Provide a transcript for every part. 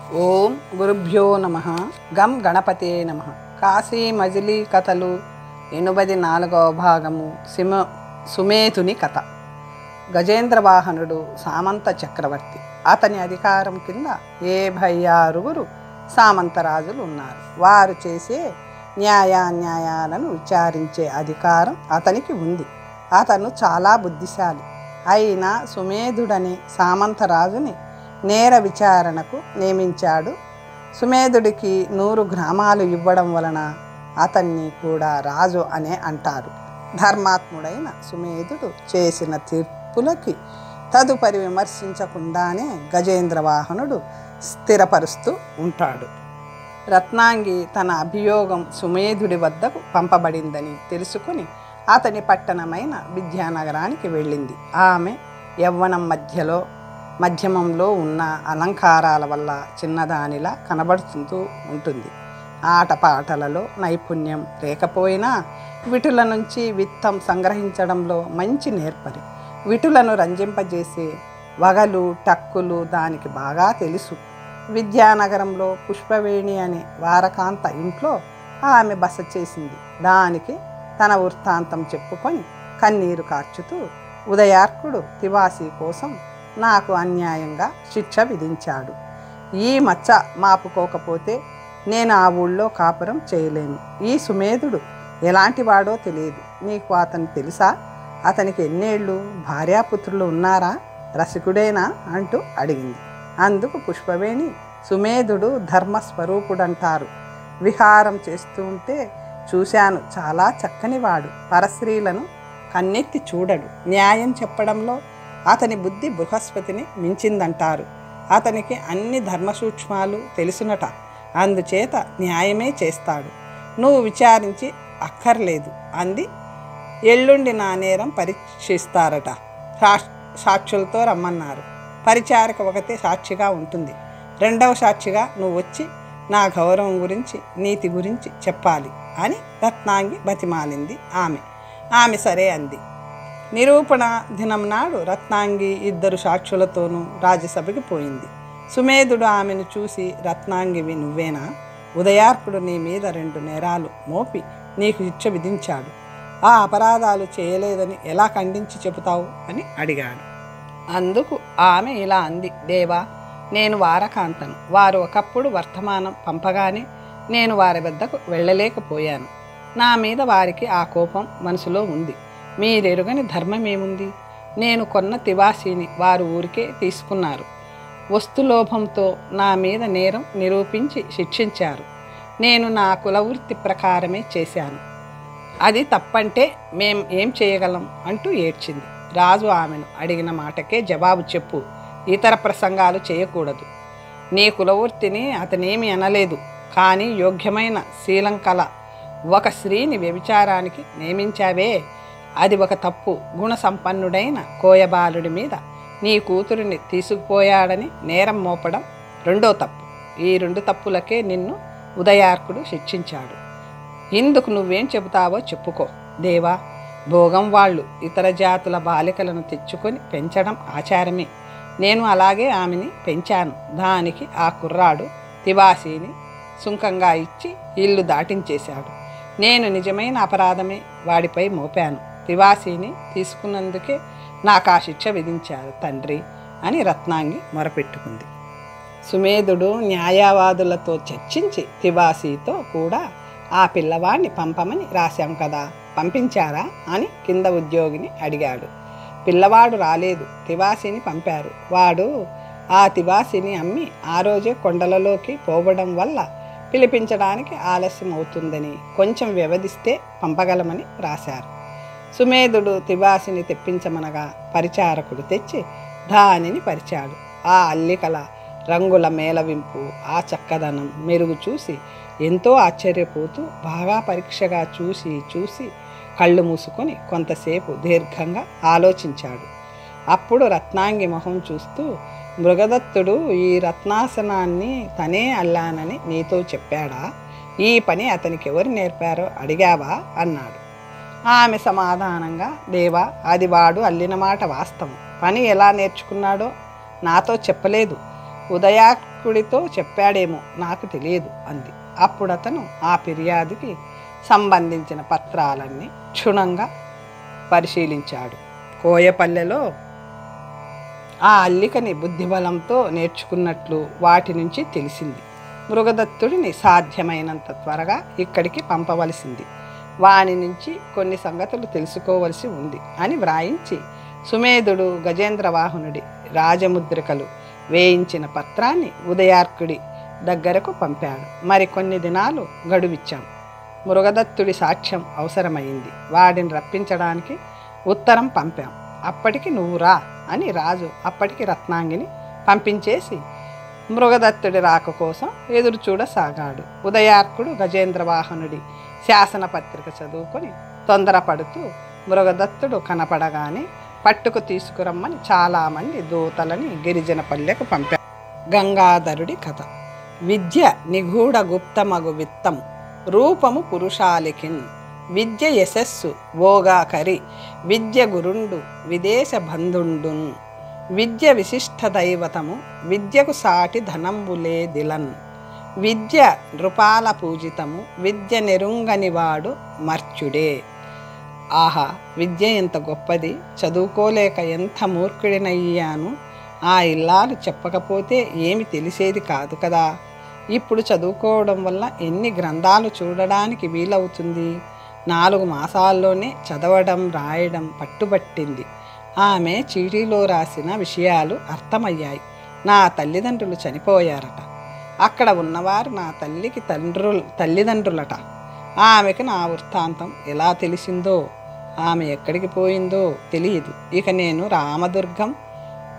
ఓం గురుభ్యో నమః. గం గణపతే నమః. కాశీ మజిలీ కథలు 84వ భాగము. సుమేధుని కథ. గజేంద్ర వాహనుడు సామంత చక్రవర్తి. అతని అధికారం కింద 76 సామంతరాజులు ఉన్నారు. వారు చేసే న్యాయాన్యాయాలను విచారించే అధికారం అతనికి ఉంది. అతను చాలా బుద్ధిశాలి. అయినా సుమేధుడనే సామంతరాజుని నేర విచారణకు నియమించాడు. సుమేధుడికి 100 గ్రామాలు ఇవ్వడం వలన అతన్ని కూడా రాజు అనే అంటారు. ధర్మాత్ముడైన సుమేధుడు చేసిన తీర్పులకి తదుపరి విమర్శించకుండానే గజేంద్ర వాహనుడు స్థిరపరుస్తూ ఉంటాడు. రత్నాంగి తన అభియోగం సుమేధుడి వద్దకు పంపబడిందని తెలుసుకుని అతని పట్టణమైన విద్యానగరానికి వెళ్ళింది. ఆమె యవ్వనం మధ్యమంలో ఉన్న అలంకారాల వల్ల చిన్నదానిలా కనబడుతూ ఉంటుంది. ఆటపాటలలో నైపుణ్యం లేకపోయినా విటుల నుంచి విత్తం సంగ్రహించడంలో మంచి నేర్పరి. విటులను రంజింపజేసే వగలు టక్కులు దానికి బాగా తెలుసు. విద్యానగరంలో పుష్పవేణి అనే వారకాంత ఇంట్లో ఆమె బస చేసింది. దానికి తన వృత్తాంతం చెప్పుకొని కన్నీరు కార్చుతూ, ఉదయార్కుడు తివాసి కోసం నాకు అన్యాయంగా శిక్ష విధించాడు. ఈ మచ్చ మాపుకోకపోతే నేను ఆ ఊళ్ళో కాపురం చేయలేను. ఈ సుమేధుడు ఎలాంటి వాడో తెలియదు. నీకు అతను తెలుసా? అతనికి ఎన్నేళ్ళు భార్యాపుత్రులు ఉన్నారా? రసికుడేనా అంటూ అడిగింది. అందుకు పుష్పవేణి, సుమేధుడు ధర్మస్వరూపుడంటారు. విహారం చేస్తూ ఉంటే చూశాను. చాలా చక్కనివాడు. పరస్త్రీలను కన్నెత్తి చూడడు. న్యాయం చెప్పడంలో అతని బుద్ధి బృహస్పతిని మించిందంటారు. అతనికి అన్ని ధర్మసూక్ష్మాలు తెలుసునట. అందుచేత న్యాయమే చేస్తాడు. నువ్వు విచారించి అక్కర్లేదు అంది. ఎల్లుండి నా నేరం పరీక్షిస్తారట. సాక్షులతో రమ్మన్నారు. పరిచారక ఒకతే సాక్షిగా ఉంటుంది. రెండవ సాక్షిగా నువ్వు వచ్చి నా గౌరవం గురించి నీతి గురించి చెప్పాలి అని రత్నాంగి బతిమాలింది. ఆమె సరే అంది. నిరూపణ దినం నాడు రత్నాంగి 2 సాక్షులతోనూ రాజ్యసభకి పోయింది. సుమేధుడు ఆమెను చూసి, రత్నాంగివి నువ్వేనా? ఉదయార్కుడు నీ మీద 2 నేరాలు మోపి నీకు శిక్ష విధించాడు. ఆ అపరాధాలు చేయలేదని ఎలా ఖండించి చెబుతావు అని అడిగాడు. అందుకు ఆమె ఇలా అంది. దేవా, నేను వారకాంతను. వారు ఒకప్పుడు వర్తమానం పంపగానే నేను వారి వద్దకు వెళ్ళలేకపోయాను. నా మీద వారికి ఆ కోపం మనసులో ఉంది. మీరెరుగని ధర్మమేముంది? నేను కొన్న తివాసీని వారు ఊరికే తీసుకున్నారు. వస్తులోభంతో నా మీద నేరం నిరూపించి శిక్షించారు. నేను నా కులవృత్తి ప్రకారమే చేశాను. అది తప్పంటే మేం ఏం చేయగలం అంటూ ఏడ్చింది. రాజు ఆమెను అడిగిన మాటకే జవాబు చెప్పు. ఇతర ప్రసంగాలు చేయకూడదు. నీ కులవృత్తిని అతనేమి అనలేదు. కానీ యోగ్యమైన శీలం కల ఒక స్త్రీని వ్యభిచారానికి నియమించావే, అది ఒక తప్పు. గుణసంపన్నుడైన కోయబాలుడి మీద నీ కూతురిని తీసుకుపోయాడని నేరం మోపడం రెండో తప్పు. ఈ 2 తప్పులకే నిన్ను ఉదయార్కుడు శిక్షించాడు. ఇందుకు నువ్వేం చెబుతావో చెప్పుకో. దేవా, భోగం వాళ్ళు ఇతర జాతుల బాలికలను తెచ్చుకొని పెంచడం ఆచారమే. నేను అలాగే ఆమెని పెంచాను. దానికి ఆ కుర్రాడు తివాసీని సుంకంగా ఇచ్చి ఇల్లు దాటించేశాడు. నేను నిజమైన అపరాధమే వాడిపై మోపాను. తివాసీని తీసుకున్నందుకే నాకు ఆ శిక్ష విధించారు తండ్రి అని రత్నాంగి మొరపెట్టుకుంది. సుమేధుడు న్యాయవాదులతో చర్చించి తివాసీతో కూడా ఆ పిల్లవాడిని పంపమని రాశాం కదా, పంపించారా అని కింద ఉద్యోగిని అడిగాడు. పిల్లవాడు రాలేదు. తివాసీని పంపారు. వాడు ఆ తివాసీని అమ్మి ఆ రోజే కొండలలోకి పోవడం వల్ల పిలిపించడానికి ఆలస్యం అవుతుందని కొంచెం వ్యవధిస్తే పంపగలమని రాశారు. సుమేధుడు తివాసిని తెప్పించమనగా పరిచారకుడు తెచ్చి దానిని పరిచాడు. ఆ అల్లికల రంగుల మేళవింపు, ఆ చక్కదనం మెరుగు చూసి ఎంతో ఆశ్చర్యపోతూ బాగా పరీక్షగా చూసి కళ్ళు మూసుకొని కొంతసేపు దీర్ఘంగా ఆలోచించాడు. అప్పుడు రత్నాంగి మొహం చూస్తూ, మృగదత్తుడు ఈ రత్నాసనాన్ని తనే అల్లానని నీతో చెప్పాడా? ఈ పని అతనికి ఎవరు నేర్పారో అడిగావా అన్నాడు. ఆమె సమాధానంగా, దేవా, అది వాడు అల్లిన మాట వాస్తవం. పని ఎలా నేర్చుకున్నాడో నాతో చెప్పలేదు. ఉదయార్కుడితో చెప్పాడేమో, నాకు తెలియదు అంది. అప్పుడు అతను ఆ ఫిర్యాదుకి సంబంధించిన పత్రాలన్నీ క్షుణ్ణంగా పరిశీలించాడు. కోయపల్లెలో ఆ అల్లికని బుద్ధిబలంతో నేర్చుకున్నట్లు వాటి నుంచి తెలిసింది. మృగదత్తుడిని సాధ్యమైనంత త్వరగా ఇక్కడికి పంపవలసింది, వాని నుంచి కొన్ని సంగతులు తెలుసుకోవలసి ఉంది అని వ్రాయించి సుమేధుడు గజేంద్రవాహనుడి రాజముద్రికలు వేయించిన పత్రాన్ని ఉదయార్కుడి దగ్గరకు పంపాడు. మరికొన్ని దినాలు గడువిచ్చాం. మృగదత్తుడి సాక్ష్యం అవసరమైంది. వాడిని రప్పించడానికి ఉత్తరం పంపాం. అప్పటికి నువ్వు రా అని రాజు అప్పటికి రత్నాంగిని పంపించేసి మృగదత్తుడి రాక కోసం ఎదురు చూడసాగాడు. ఉదయార్కుడు గజేంద్రవాహనుడి శాసనపత్రిక చదువుకొని తొందరపడుతూ మృగదత్తుడు కనపడగానే పట్టుకు తీసుకురమ్మని చాలామంది దూతలని గిరిజన పల్లెకు పంపాడు. గంగాధరుడి కథ. విద్య నిగూఢ గుప్తమగు విత్తం, రూపము పురుషాలికిన్, విద్య యశస్సు భోగాకరి, విద్య గురుండు విదేశ బంధుండున్, విద్య విశిష్ట దైవతము, విద్యకు సాటి ధనంబులే దిలన్, విద్య నృపాల పూజితము, విద్య నెరుంగనివాడు మర్చుడే. ఆహా, విద్య ఎంత గొప్పది! చదువుకోలేక ఎంత మూర్ఖుడినయ్యాను. ఆ ఇల్లాలు చెప్పకపోతే ఏమి తెలిసేది కాదు కదా. ఇప్పుడు చదువుకోవడం వల్ల ఎన్ని గ్రంథాలు చూడడానికి వీలవుతుంది. 4 మాసాల్లోనే చదవడం రాయడం పట్టుబట్టింది. ఆమె చీటీలో రాసిన విషయాలు అర్థమయ్యాయి. నా తల్లిదండ్రులు చనిపోయారట. అక్కడ ఉన్నవారు నా తల్లికి తల్లిదండ్రులట. ఆమెకు నా వృత్తాంతం ఎలా తెలిసిందో, ఆమె ఎక్కడికి పోయిందో తెలియదు. ఇక నేను రామదుర్గం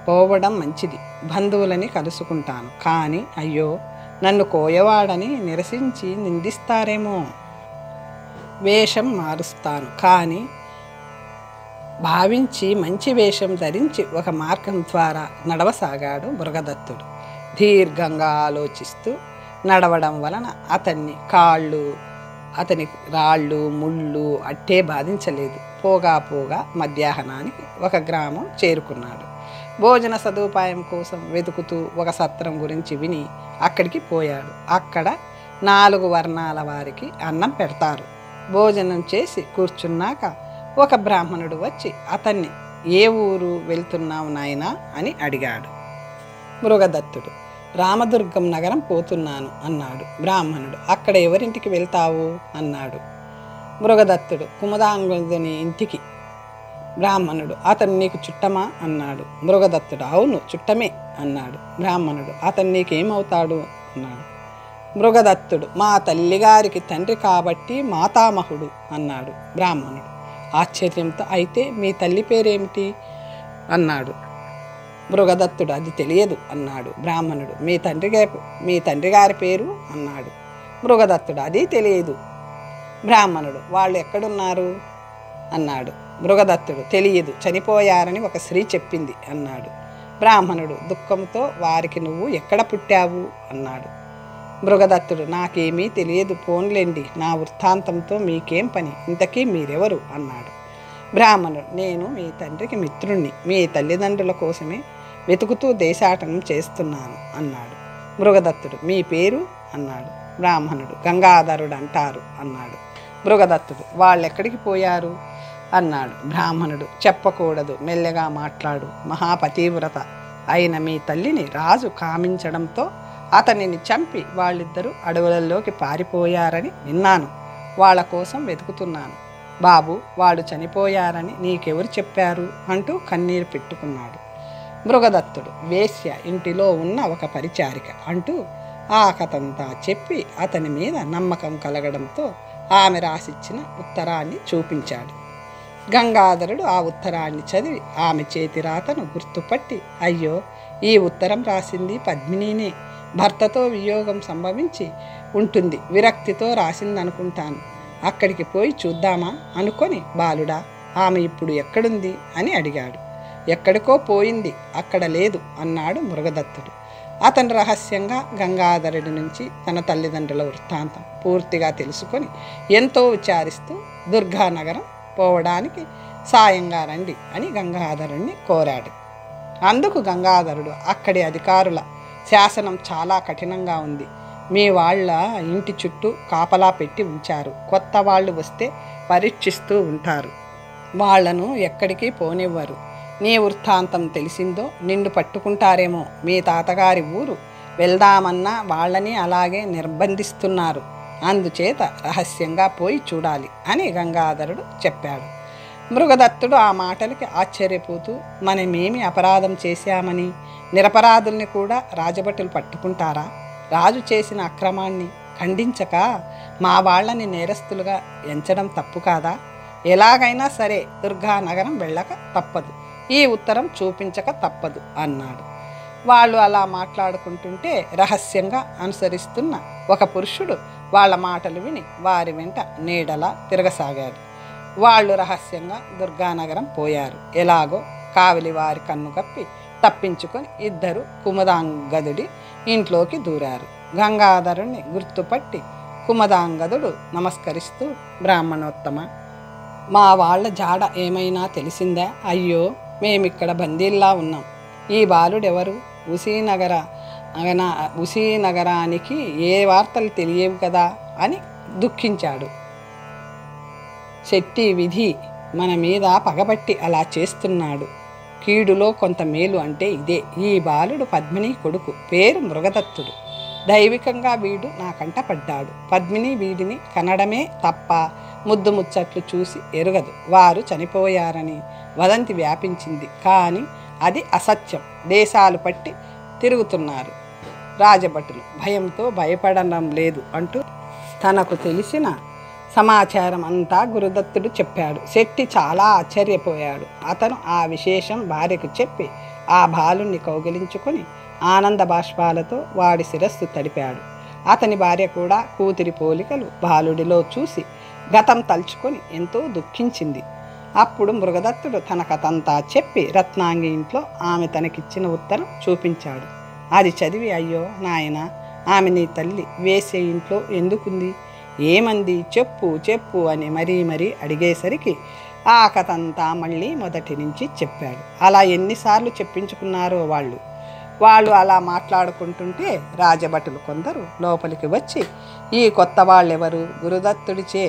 పోవడం మంచిది. బంధువులని కలుసుకుంటాను. కానీ అయ్యో, నన్ను కోయవాడని నిరసించి నిందిస్తారేమో. వేషం మారుస్తాను కానీ భావించి మంచి వేషం ధరించి ఒక మార్గం ద్వారా నడవసాగాడు మృగదత్తుడు. దీర్ఘంగా ఆలోచిస్తూ నడవడం వలన అతని రాళ్ళు ముళ్ళు అట్టే బాధించలేదు. పోగా మధ్యాహ్నానికి ఒక గ్రామం చేరుకున్నాడు. భోజన సదుపాయం కోసం వెతుకుతూ ఒక సత్రం గురించి విని అక్కడికి పోయాడు. అక్కడ 4 వర్ణాల వారికి అన్నం పెడతారు. భోజనం చేసి కూర్చున్నాక ఒక బ్రాహ్మణుడు వచ్చి అతన్ని, ఏ ఊరు వెళ్తున్నావు నాయనా అని అడిగాడు. మృగదత్తుడు, రామదుర్గం నగరం పోతున్నాను అన్నాడు. బ్రాహ్మణుడు, అక్కడ ఎవరింటికి వెళ్తావు అన్నాడు. మృగదత్తుడు, కుముదాంగుని ఇంటికి. బ్రాహ్మణుడు, అతను నీకు చుట్టమా అన్నాడు. మృగదత్తుడు, అవును చుట్టమే అన్నాడు. బ్రాహ్మణుడు, అతను నీకేమవుతాడు అన్నాడు. మృగదత్తుడు, మా తల్లిగారికి తండ్రి కాబట్టి మాతామహుడు అన్నాడు. బ్రాహ్మణుడు ఆశ్చర్యంతో, అయితే మీ తల్లి పేరేమిటి అన్నాడు. మృగదత్తుడు, అది తెలియదు అన్నాడు. బ్రాహ్మణుడు, మీ తండ్రి గారి పేరు అన్నాడు. మృగదత్తుడు, అది తెలియదు. బ్రాహ్మణుడు, వాళ్ళు ఎక్కడున్నారు అన్నాడు. మృగదత్తుడు, తెలియదు, చనిపోయారని ఒక స్త్రీ చెప్పింది అన్నాడు. బ్రాహ్మణుడు దుఃఖంతో, వారికి నువ్వు ఎక్కడ పుట్టావు అన్నాడు. మృగదత్తుడు, నాకేమీ తెలియదు, పోన్లేండి, నా వృత్తాంతంతో మీకేం పని, ఇంతకీ మీరెవరు అన్నాడు. బ్రాహ్మణుడు, నేను మీ తండ్రికి మిత్రుణ్ణి, మీ తల్లిదండ్రుల కోసమే వెతుకుతూ దేశాటనం చేస్తున్నాను అన్నాడు. మృగదత్తుడు, మీ పేరు అన్నాడు. బ్రాహ్మణుడు, గంగాధరుడు అంటారు అన్నాడు. మృగదత్తుడు, వాళ్ళెక్కడికి పోయారు అన్నాడు. బ్రాహ్మణుడు, చెప్పకూడదు, మెల్లగా మాట్లాడు, మహాపతివ్రత అయిన మీ తల్లిని రాజు కామించడంతో అతనిని చంపి వాళ్ళిద్దరూ అడవులలోకి పారిపోయారని విన్నాను. వాళ్ళ కోసం వెతుకుతున్నాను. బాబు, వాడు చనిపోయారని నీకెవరు చెప్పారు అంటూ కన్నీరు పెట్టుకున్నాడు. మృగదత్తుడు, వేశ్య ఇంటిలో ఉన్న ఒక పరిచారిక అంటూ ఆ కథంతా చెప్పి అతని మీద నమ్మకం కలగడంతో ఆమె రాసిచ్చిన ఉత్తరాన్ని చూపించాడు. గంగాధరుడు ఆ ఉత్తరాన్ని చదివి ఆమె చేతి రాతను గుర్తుపట్టి, అయ్యో, ఈ ఉత్తరం రాసింది పద్మినినే, భర్తతో వియోగం సంభవించి ఉంటుంది, విరక్తితో రాసిందనుకుంటాను, అక్కడికి పోయి చూద్దామా అనుకొని, బాలుడా, ఆమె ఇప్పుడు ఎక్కడుంది అని అడిగాడు. ఎక్కడికో పోయింది, అక్కడ లేదు అన్నాడు మృగదత్తుడు. అతను రహస్యంగా గంగాధరుడి నుంచి తన తల్లిదండ్రుల వృత్తాంతం పూర్తిగా తెలుసుకొని ఎంతో విచారిస్తూ దుర్గానగరం పోవడానికి సాయంగా రండి అని గంగాధరుణ్ణి కోరాడు. అందుకు గంగాధరుడు అక్కడి అధికారుల శాసనం చాలా కఠినంగా ఉంది. మీ వాళ్ళ ఇంటి చుట్టూ కాపలా పెట్టి ఉంచారు. కొత్త వాళ్ళు వస్తే పరీక్షిస్తూ ఉంటారు. వాళ్లను ఎక్కడికి పోనివ్వరు. నీ వృత్తాంతం తెలిసిందో నిన్ను పట్టుకుంటారేమో. మీ తాతగారి ఊరు వెళ్దామన్నా వాళ్ళని అలాగే నిర్బంధిస్తున్నారు. అందుచేత రహస్యంగా పోయి చూడాలి అని గంగాధరుడు చెప్పాడు. మృగదత్తుడు ఆ మాటలకి ఆశ్చర్యపోతూ, మనమేమి అపరాధం చేశామని నిరపరాధుల్ని కూడా రాజభటులు పట్టుకుంటారా? రాజు చేసిన అక్రమాన్ని ఖండించక మా వాళ్ళని నేరస్తులుగా ఎంచడం తప్పు కాదా? ఎలాగైనా సరే దుర్గానగరం వెళ్ళక తప్పదు, ఈ ఉత్తరం చూపించక తప్పదు అన్నాడు. వాళ్ళు అలా మాట్లాడుకుంటుంటే రహస్యంగా అనుసరిస్తున్న ఒక పురుషుడు వాళ్ళ మాటలు విని వారి వెంట నీడలా తిరగసాగాడు. వాళ్ళు రహస్యంగా దుర్గానగరం పోయారు. ఎలాగో కావలి వారి కన్ను కప్పి తప్పించుకొని ఇద్దరు కుముదాంగదుడి ఇంట్లోకి దూరారు. గంగాధరుణ్ణి గుర్తుపట్టి కుముదాంగదుడు నమస్కరిస్తూ, బ్రాహ్మణోత్తమ, మా వాళ్ళ జాడ ఏమైనా తెలిసిందా? అయ్యో, మేమిక్కడ బందీల్లా ఉన్నాం. ఈ బాలుడెవరు? ఉసీనగరానికి ఏ వార్తలు తెలియవు కదా అని దుఃఖించాడు. శెట్టి విధి మన మీద పగబట్టి అలా చేస్తున్నాడు. కీడులో కొంత మేలు అంటే ఇదే. ఈ బాలుడు పద్మిని కొడుకు, పేరు మృగదత్తుడు. దైవికంగా వీడు నా కంట పడ్డాడు. పద్మిని వీడిని కనడమే తప్ప ముద్దు ముచ్చట్లు చూసి ఎరుగదు. వారు చనిపోయారని వదంతి వ్యాపించింది, కానీ అది అసత్యం. దేశాలు పట్టి తిరుగుతున్నారు రాజభటులు, భయంతో భయపడడం లేదు అంటూ తనకు తెలిసిన సమాచారం అంతా గురుదత్తుడు చెప్పాడు. శెట్టి చాలా ఆశ్చర్యపోయాడు. అతను ఆ విశేషం భార్యకు చెప్పి ఆ బాలుణ్ణి కౌగిలించుకొని ఆనంద బాష్పాలతో వాడి శిరస్సు తడిపాడు. అతని భార్య కూడా కూతురి పోలికలు బాలుడిలో చూసి గతం తలుచుకొని ఎంతో దుఃఖించింది. అప్పుడు మృగదత్తుడు తన కథంతా చెప్పి రత్నాంగి ఇంట్లో ఆమె తనకిచ్చిన ఉత్తరం చూపించాడు. అది చదివి, అయ్యో నాయన, ఆమె నీ తల్లి, వేసే ఇంట్లో ఎందుకుంది? ఏమంది? చెప్పు చెప్పు అని మరీ అడిగేసరికి ఆ కథంతా మళ్ళీ మొదటి నుంచి చెప్పాడు. అలా ఎన్నిసార్లు చెప్పించుకున్నారో వాళ్ళు అలా మాట్లాడుకుంటుంటే రాజభటులు కొందరు లోపలికి వచ్చి, ఈ కొత్త వాళ్ళెవరు? గురుదత్తుడిచే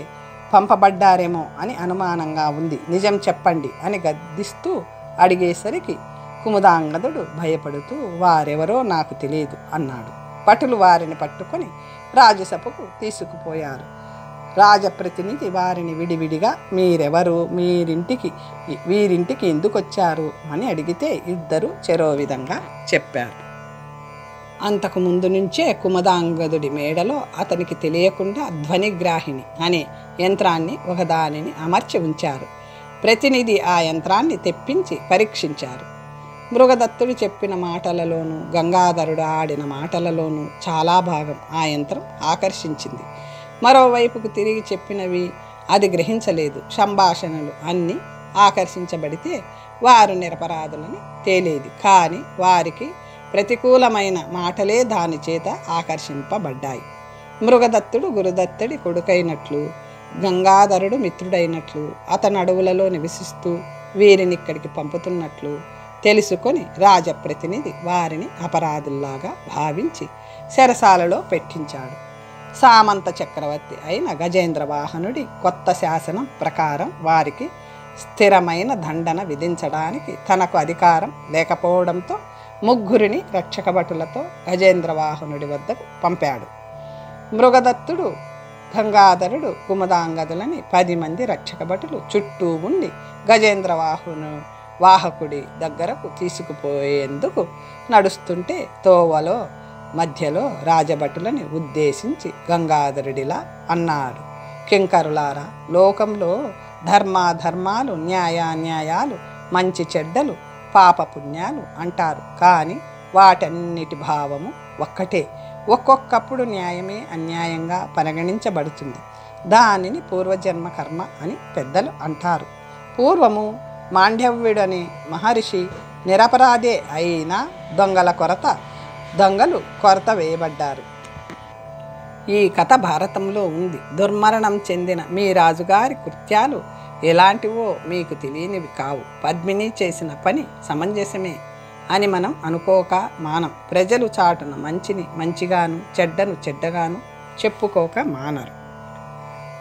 పంపబడ్డారేమో అని అనుమానంగా ఉంది, నిజం చెప్పండి అని గద్దిస్తూ అడిగేసరికి కుముదాంగదుడు భయపడుతూ, వారెవరో నాకు తెలియదు అన్నాడు. భటులు వారిని పట్టుకొని రాజసభకు తీసుకుపోయారు. రాజప్రతినిధి వారిని విడివిడిగా, మీరెవరు? వీరింటికి ఎందుకు వచ్చారు అని అడిగితే ఇద్దరు చెరో విధంగా చెప్పారు. అంతకు ముందు నుంచే కుముదాంగదుడి మేడలో అతనికి తెలియకుండా ధ్వనిగ్రాహిణి అనే యంత్రాన్ని ఒకదానిని అమర్చి ఉంచారు. ప్రతినిధి ఆ యంత్రాన్ని తెప్పించి పరీక్షించారు. మృగదత్తుడు చెప్పిన మాటలలోనూ గంగాధరుడు ఆడిన మాటలలోనూ చాలా భాగం ఆ యంత్రం ఆకర్షించింది. మరోవైపుకు తిరిగి చెప్పినవి అది గ్రహించలేదు. సంభాషణలు అన్నీ ఆకర్షించబడితే వారు నిరపరాధులని తేలేది, కానీ వారికి ప్రతికూలమైన మాటలే దాని చేత ఆకర్షింపబడ్డాయి. మృగదత్తుడు గురుదత్తుడి కొడుకైనట్లు, గంగాధరుడు మిత్రుడైనట్లు, అతను అడవులలో నివసిస్తూ వీరినిక్కడికి పంపుతున్నట్లు తెలుసుకొని రాజప్రతినిధి వారిని అపరాధుల్లాగా భావించి చెరసాలలో పెట్టించాడు. సామంత చక్రవర్తి అయిన గజేంద్ర వాహనుడి కొత్త శాసనం ప్రకారం వారికి స్థిరమైన దండన విధించడానికి తనకు అధికారం లేకపోవడంతో ముగ్గురిని రక్షక భటులతో గజేంద్ర వాహనుడి వద్దకు పంపాడు. మృగదత్తుడు, గంగాధరుడు, కుముదాంగదులని 10 మంది రక్షక భటులు చుట్టూ ఉండి గజేంద్ర వాహకుడి దగ్గరకు తీసుకుపోయేందుకు నడుస్తుంటే తోవలో మధ్యలో రాజభటులని ఉద్దేశించి గంగాధరుడిలా అన్నాడు, కింకరులారా, లోకంలో ధర్మాధర్మాలు, న్యాయాన్యాయాలు, మంచి చెడ్డలు, పాపపుణ్యాలు అంటారు, కానీ వాటన్నిటి భావము ఒక్కటే. ఒక్కొక్కప్పుడు న్యాయమే అన్యాయంగా పరిగణించబడుతుంది. దానిని పూర్వజన్మ కర్మ అని పెద్దలు అంటారు. పూర్వము మాండవ్యుడనే మహర్షి నిరపరాధే అయినా దొంగలు కొరత వేయబడ్డారు. ఈ కథ భారతంలో ఉంది. దుర్మరణం చెందిన మీ రాజుగారి కృత్యాలు ఎలాంటివో మీకు తెలియనివి కావు. పద్మిని చేసిన పని సమంజసమే. అని మనం అనుకోక మానం. ప్రజలు చాటున మంచిని మంచిగాను చెడ్డను చెడ్డగాను చెప్పుకోక మానరు.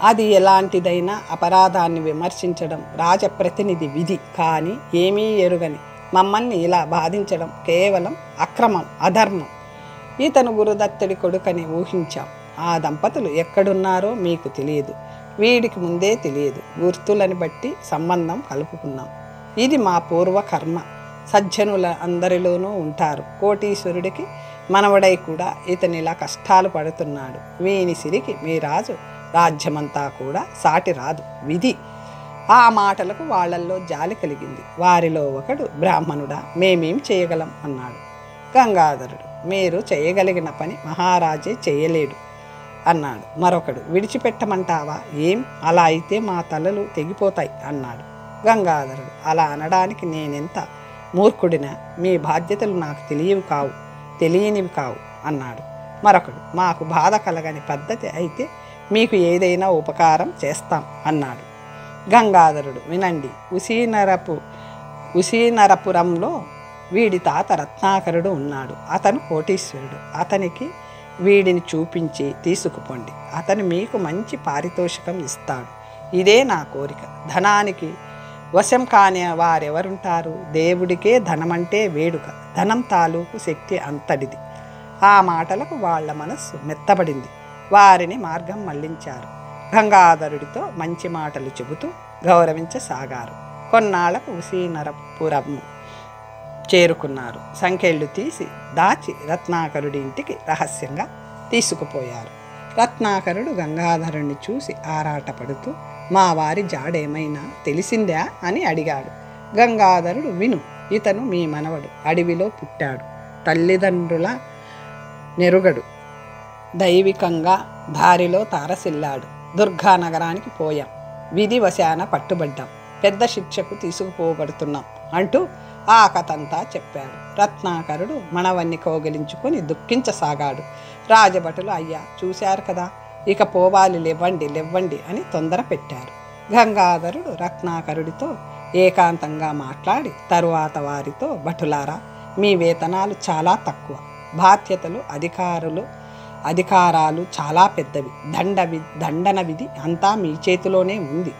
అది ఎలాంటిదైనా అపరాధాన్ని విమర్శించడం రాజప్రతినిధి విధి. కానీ ఏమీ ఎరుగని మమ్మల్ని ఇలా బాధించడం కేవలం అక్రమం, అధర్మం. ఇతను గురుదత్తుడి కొడుకని ఊహించాం. ఆ దంపతులు ఎక్కడున్నారో మీకు తెలియదు, వీడికి ముందే తెలియదు. గుర్తులని బట్టి సంబంధం కలుపుకున్నాం. ఇది మా పూర్వ కర్మ. సజ్జనుల అందరిలోనూ ఉంటారు. కోటీశ్వరుడికి మనవడై కూడా ఇతనిలా కష్టాలు పడుతున్నాడు. వీని సిరికి మీ రాజు రాజ్యమంతా కూడా సాటి రాదు, విధి. ఆ మాటలకు వాళ్ళల్లో జాలి కలిగింది. వారిలో ఒకడు, బ్రాహ్మణుడా, మేమేం చేయగలం అన్నాడు. గంగాధరుడు, మీరు చేయగలిగిన పని మహారాజే చేయలేడు అన్నాడు. మరొకడు, విడిచిపెట్టమంటావా? ఏం, అలా అయితే మా తలలు తెగిపోతాయి అన్నాడు. గంగాధరుడు, అలా అనడానికి నేనెంత మూర్ఖుడినా? మీ బాధ్యతలు నాకు తెలియనివి కావు అన్నాడు. మరొకడు, మాకు బాధ కలగని పద్ధతి అయితే మీకు ఏదైనా ఉపకారం చేస్తాం అన్నాడు. గంగాధరుడు, వినండి. ఉసీనరపురంలో వీడి తాత రత్నాకరుడు ఉన్నాడు. అతను కోటీశ్వరుడు. అతనికి వీడిని చూపించి తీసుకుపోండి. అతను మీకు మంచి పారితోషికం ఇస్తాడు. ఇదే నా కోరిక. ధనానికి వశం కాని వారెవరుంటారు? దేవుడికే ధనమంటే వేడుక. ధనం తాలూకు శక్తి అంతటిది. ఆ మాటలకు వాళ్ల మనస్సు మెత్తబడింది. వారిని మార్గం మళ్లించారు. గంగాధరుడితో మంచి మాటలు చెబుతూ గౌరవించసాగారు. కొన్నాళ్లకు ఉసీనరపురం చేరుకున్నారు. సంకెళ్ళు తీసి దాచి రత్నాకరుడి ఇంటికి రహస్యంగా తీసుకుపోయారు. రత్నాకరుడు గంగాధరుణ్ణి చూసి ఆరాటపడుతూ, మా వారి జాడేమైనా తెలిసిందా అని అడిగాడు. గంగాధరుడు, విను. ఇతను మీ మనవడు. అడవిలో పుట్టాడు. తల్లిదండ్రుల నెరుగడు. దైవికంగా దారిలో తారసిల్లాడు. దుర్గానగరానికి పోయాం. విధివశాన పట్టుబడ్డాం. పెద్ద శిక్షకు తీసుకుపోబడుతున్నాం అంటూ ఆ కథంతా చెప్పాడు. రత్నాకరుడు మనవన్ని కౌగిలించుకొని దుఃఖించసాగాడు. రాజభటులు, అయ్యా చూశారు కదా, ఇక పోవాలి, లేవ్వండి అని తొందర పెట్టారు. గంగాధరుడు రత్నాకరుడితో ఏకాంతంగా మాట్లాడి తరువాత వారితో, భటులారా, మీ వేతనాలు చాలా తక్కువ. బాధ్యతలు అధికారాలు చాలా పెద్దవి. దండన విధి అంతా మీ చేతిలోనే ఉంది.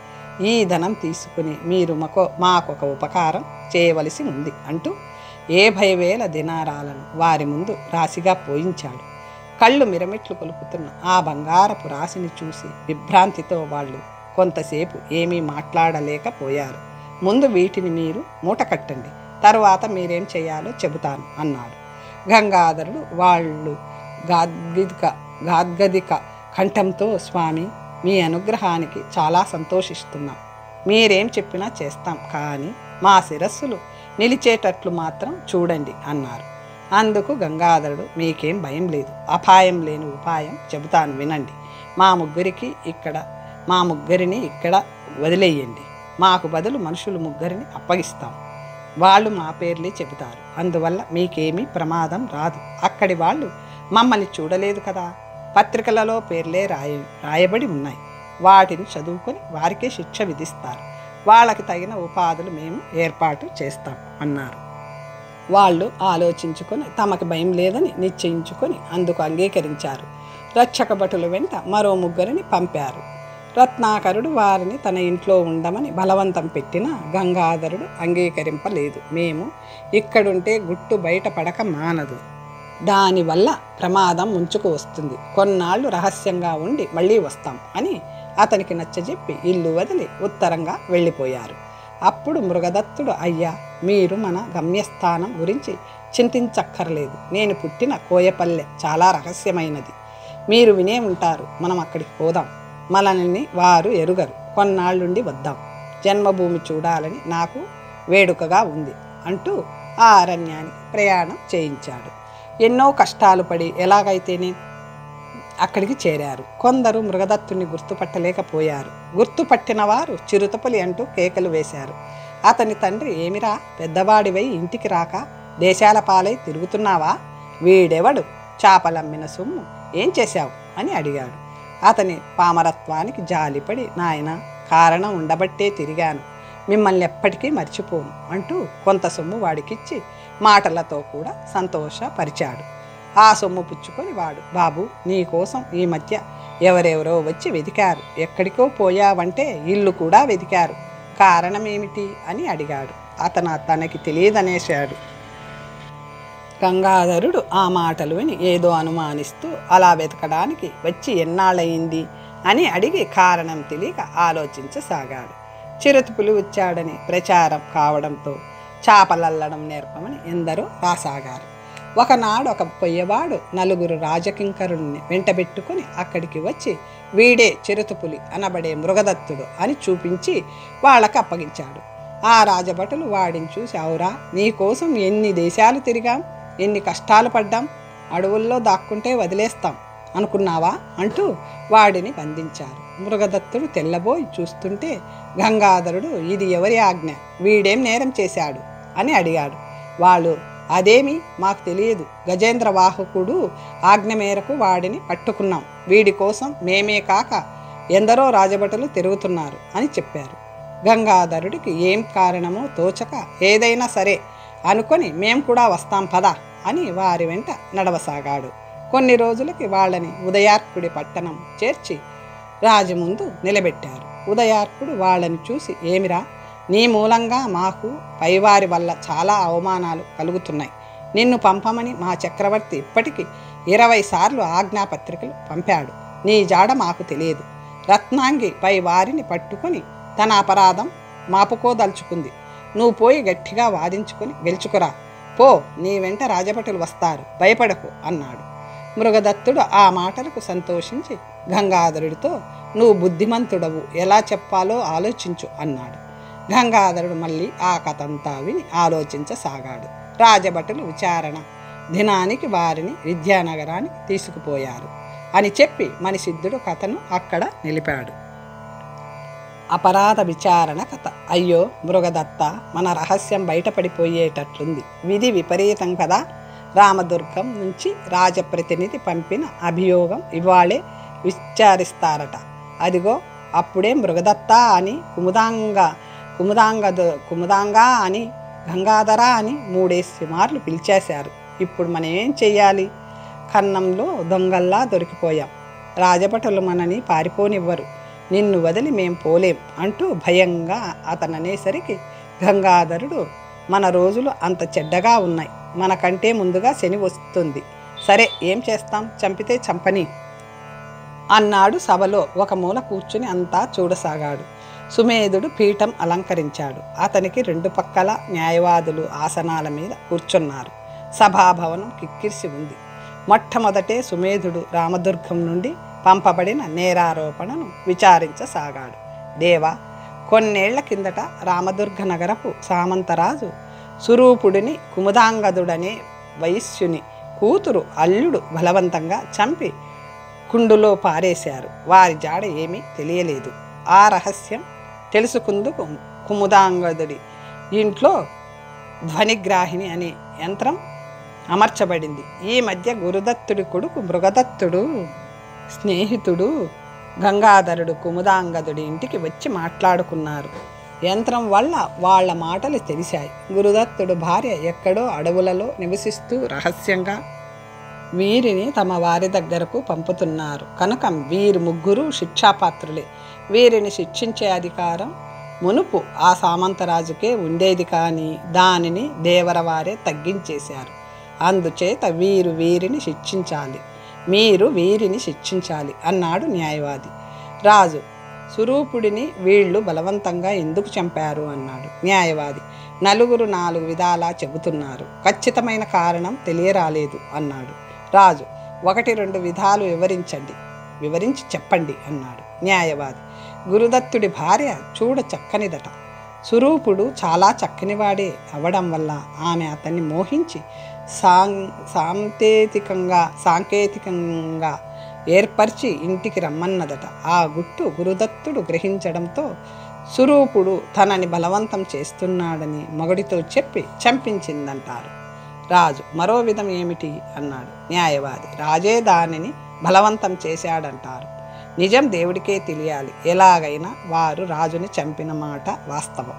ఈ ధనం తీసుకుని మీరు మాకొక ఉపకారం చేయవలసి ఉంది అంటూ 50,000 దినారాలను వారి ముందు రాశిగా పోయించాడు. కళ్ళు మిరమిట్లు కొలుపుతున్న ఆ బంగారపు రాశిని చూసి విభ్రాంతితో వాళ్ళు కొంతసేపు ఏమీ మాట్లాడలేకపోయారు. ముందు వీటిని మీరు మూట కట్టండి, తరువాత మీరేం చేయాలో చెబుతాను అన్నాడు. గంగాధరుడు వాళ్ళు గాద్గదిక కంఠంతో, స్వామి, మీ అనుగ్రహానికి చాలా సంతోషిస్తున్నాం. మీరేం చెప్పినా చేస్తాం, కానీ మా శిరస్సులు నిలిచేటట్లు మాత్రం చూడండి అన్నారు. అందుకు గంగాధరుడు, మీకేం భయం లేదు, అపాయం లేని ఉపాయం చెబుతాను వినండి. మా ముగ్గురిని ఇక్కడ వదిలేయండి. మాకు బదులు మనుషులు 3 అప్పగిస్తాం. వాళ్ళు మా పేర్లే చెబుతారు. అందువల్ల మీకేమీ ప్రమాదం రాదు. అక్కడి వాళ్ళు మమ్మల్ని చూడలేదు కదా, పత్రికలలో పేర్లే రాయబడి ఉన్నాయి. వాటిని చదువుకొని వారికే శిక్ష విధిస్తారు. వాళ్ళకి తగిన ఉపాధులు మేము ఏర్పాటు చేస్తాం అన్నారు. వాళ్ళు ఆలోచించుకొని తమకు భయం లేదని నిశ్చయించుకొని అందుకు అంగీకరించారు. రక్షక భటుల వెంట మరో 3 పంపారు. రత్నాకరుడు వారిని తన ఇంట్లో ఉండమని బలవంతం పెట్టినా గంగాధరుడు అంగీకరింపలేదు. మేము ఇక్కడుంటే గుట్టు బయటపడక మానదు, దానివల్ల ప్రమాదం ముంచుకు వస్తుంది. కొన్నాళ్ళు రహస్యంగా ఉండి మళ్ళీ వస్తాం అని అతనికి నచ్చజెప్పి ఇల్లు వదిలి ఉత్తరంగా వెళ్ళిపోయారు. అప్పుడు మృగదత్తుడు, అయ్యా, మీరు మన గమ్యస్థానం గురించి చింతించక్కర్లేదు. నేను పుట్టిన కోయపల్లె చాలా రహస్యమైనది. మీరు వినే ఉంటారు. మనం అక్కడికి పోదాం. మనల్ని వారు ఎరుగరు. కొన్నాళ్ళుండి వద్దాం. జన్మభూమి చూడాలని నాకు వేడుకగా ఉంది అంటూ ఆ అరణ్యానికి ప్రయాణం చేయించాడు. ఎన్నో కష్టాలు పడి ఎలాగైతేనే అక్కడికి చేరారు. కొందరు మృగదత్తుని గుర్తుపట్టలేకపోయారు. గుర్తుపట్టిన వారు చిరుతపులి అంటూ కేకలు వేశారు. అతని తండ్రి, ఏమిరా, పెద్దవాడివై ఇంటికి రాక దేశాల పాలై తిరుగుతున్నావా? వీడెవడు? చాపలమ్మిన సొమ్ము ఏం చేశావు అని అడిగాడు. అతని పామరత్వానికి జాలిపడి, నాయన, కారణం ఉండబట్టే తిరిగాను, మిమ్మల్ని ఎప్పటికీ మర్చిపోను అంటూ కొంత సొమ్ము వాడికిచ్చి మాటలతో కూడా సంతోషపరిచాడు. ఆ సొమ్ము పుచ్చుకొని వాడు, బాబు, నీకోసం ఈ మధ్య ఎవరెవరో వచ్చి వెతికారు. ఎక్కడికో పోయావంటే ఇల్లు కూడా వెతికారు. కారణమేమిటి అని అడిగాడు. తనకి తెలియదనేశాడు. గంగాధరుడు ఆ మాటలు విని ఏదో అనుమానిస్తూ, అలా వెతకడానికి వచ్చి ఎన్నాళ్ళయింది అని అడిగి కారణం తెలియక ఆలోచించసాగాడు. చిరుతపులి వచ్చాడని ప్రచారం కావడంతో చాపలల్లడం నేర్పమని ఎందరో రాసాగారు. ఒకనాడు ఒక పొయ్యవాడు 4 రాజకింకరుల్ని వెంటబెట్టుకుని అక్కడికి వచ్చి, వీడే చిరుతపులి అనబడే మృగదత్తుడు అని చూపించి వాళ్ళకు అప్పగించాడు. ఆ రాజభటులు వాడిని చూసి, అవురా, నీకోసం ఎన్ని దేశాలు తిరిగాం, ఎన్ని కష్టాలు పడ్డాం, అడవుల్లో దాక్కుంటే వదిలేస్తాం అనుకున్నావా అంటూ వాడిని బంధించారు. మృగదత్తుడు తెల్లబోయి చూస్తుంటే గంగాధరుడు, ఇది ఎవరి ఆజ్ఞ, వీడేం నేరం చేశాడు అని అడిగాడు. వాళ్ళు, అదేమి మాకు తెలియదు, గజేంద్ర వాహకుడు ఆజ్ఞ మేరకు వాడిని పట్టుకున్నాం. వీడి కోసం మేమే కాక ఎందరో రాజభటులు తిరుగుతున్నారు అని చెప్పారు. గంగాధరుడికి ఏం కారణమో తోచక, ఏదైనా సరే అనుకొని మేం కూడా వస్తాం పద అని వారి వెంట నడవసాగాడు. కొన్ని రోజులకి వాళ్ళని ఉదయార్కుడి పట్టణం చేర్చి రాజు ముందు నిలబెట్టారు. ఉదయార్కుడు వాళ్ళని చూసి, ఏమిరా, నీ మూలంగా మాకు పైవారి వల్ల చాలా అవమానాలు కలుగుతున్నాయి. నిన్ను పంపమని మా చక్రవర్తి ఇప్పటికీ 20 సార్లు ఆజ్ఞాపత్రికలు పంపాడు. నీ జాడ మాకు తెలియదు. రత్నాంగి పై వారిని పట్టుకొని తన అపరాధం మాపుకోదలుచుకుంది. నువ్వు పోయి గట్టిగా వాదించుకొని గెలుచుకురా. పో, నీ వెంట రాజభటులు వస్తారు, భయపడకు అన్నాడు. మృగదత్తుడు ఆ మాటలకు సంతోషించి గంగాధరుడితో, నువ్వు బుద్ధిమంతుడవు, ఎలా చెప్పాలో ఆలోచించు అన్నాడు. గంగాధరుడు మళ్ళీ ఆ కథంతా విని ఆలోచించసాగాడు. రాజభటులు విచారణ దినానికి వారిని విద్యానగరానికి తీసుకుపోయారు అని చెప్పి మణిసిద్ధుడు కథను అక్కడ నిలిపాడు. అపరాధ విచారణ కథ. అయ్యో మృగదత్త, మన రహస్యం బయటపడిపోయేటట్లుంది. విధి విపరీతం కదా. రామదుర్గం నుంచి రాజప్రతినిధి పంపిన అభియోగం ఇవాళే విచారిస్తారట. అదిగో అప్పుడే మృగదత్త అని కుముదాంగా అని గంగాధర అని 3 మార్లు పిలిచేశారు. ఇప్పుడు మనం ఏం చెయ్యాలి? కన్నంలో దొంగల్లా దొరికిపోయాం. రాజభటులు మనని పారిపోనివ్వరు. నిన్ను వదిలి మేం పోలేం అంటూ భయంగా అతననేసరికి గంగాధరుడు, మన రోజులు అంత చెడ్డగా ఉన్నాయి. మనకంటే ముందుగా శని వస్తుంది. సరే, ఏం చేస్తాం, చంపితే చంపని అన్నాడు. సభలో ఒక మూల కూర్చుని అంతా చూడసాగాడు. సుమేధుడు పీఠం అలంకరించాడు. అతనికి 2 పక్కల న్యాయవాదులు ఆసనాల మీద కూర్చున్నారు. సభాభవనం కిక్కిరిసి ఉంది. మొట్టమొదటే సుమేధుడు రామదుర్గం నుండి పంపబడిన నేరారోపణను విచారించసాగాడు. దేవా, కొన్నేళ్ల కిందట రామదుర్గ నగరపు సామంతరాజు సురూపుడిని కుముదాంగదుడనే వైశ్యుని కూతురు అల్లుడు బలవంతంగా చంపి కుండులో పారేశారు. వారి జాడ ఏమీ తెలియలేదు. ఆ రహస్యం తెలుసుకుందుకు కుముదాంగదుడి ఇంట్లో ధ్వనిగ్రాహిణి అనే యంత్రం అమర్చబడింది. ఈ మధ్య గురుదత్తుడి కొడుకు మృగదత్తుడు స్నేహితుడు గంగాధరుడు కుముదాంగదుడి ఇంటికి వచ్చి మాట్లాడుకున్నారు. యంత్రం వల్ల వాళ్ళ మాటలు తెలిసాయి. గురుదత్తుడు భార్య ఎక్కడో అడవులలో నివసిస్తూ రహస్యంగా వీరిని తమ వారి దగ్గరకు పంపుతున్నారు కనుక వీరు ముగ్గురు శిక్షాపాత్రులే. వీరిని శిక్షించే అధికారం మునుపు ఆ సామంతరాజుకే ఉండేది, కానీ దానిని దేవరవారే తగ్గించేశారు. అందుచేత వీరు వీరిని శిక్షించాలి, మీరు వీరిని శిక్షించాలి అన్నాడు న్యాయవాది. రాజు, సురూపుడిని వీళ్ళు బలవంతంగా ఎందుకు చంపారు అన్నాడు. న్యాయవాది, 4 విధాలా చెబుతున్నారు, ఖచ్చితమైన కారణం తెలియరాలేదు అన్నాడు. రాజు, 1-2 విధాలు వివరించి చెప్పండి అన్నాడు. న్యాయవాది, గురుదత్తుడి భార్య చూడ చక్కనిదట. సురూపుడు చాలా చక్కనివాడే అవడం వల్ల ఆమె అతన్ని మోహించి సాంకేతికంగా ఏర్పరిచి ఇంటికి రమ్మన్నదట. ఆ గుట్టు గురుదత్తుడు గ్రహించడంతో సురూపుడు తనని బలవంతం చేస్తున్నాడని మొగడితో చెప్పి చంపించిందంటారు. రాజు, మరో విధం ఏమిటి అన్నాడు. న్యాయవాది, రాజే దానిని బలవంతం చేశాడంటారు. నిజం దేవుడికే తెలియాలి. ఎలాగైనా వారు రాజుని చంపిన మాట వాస్తవం.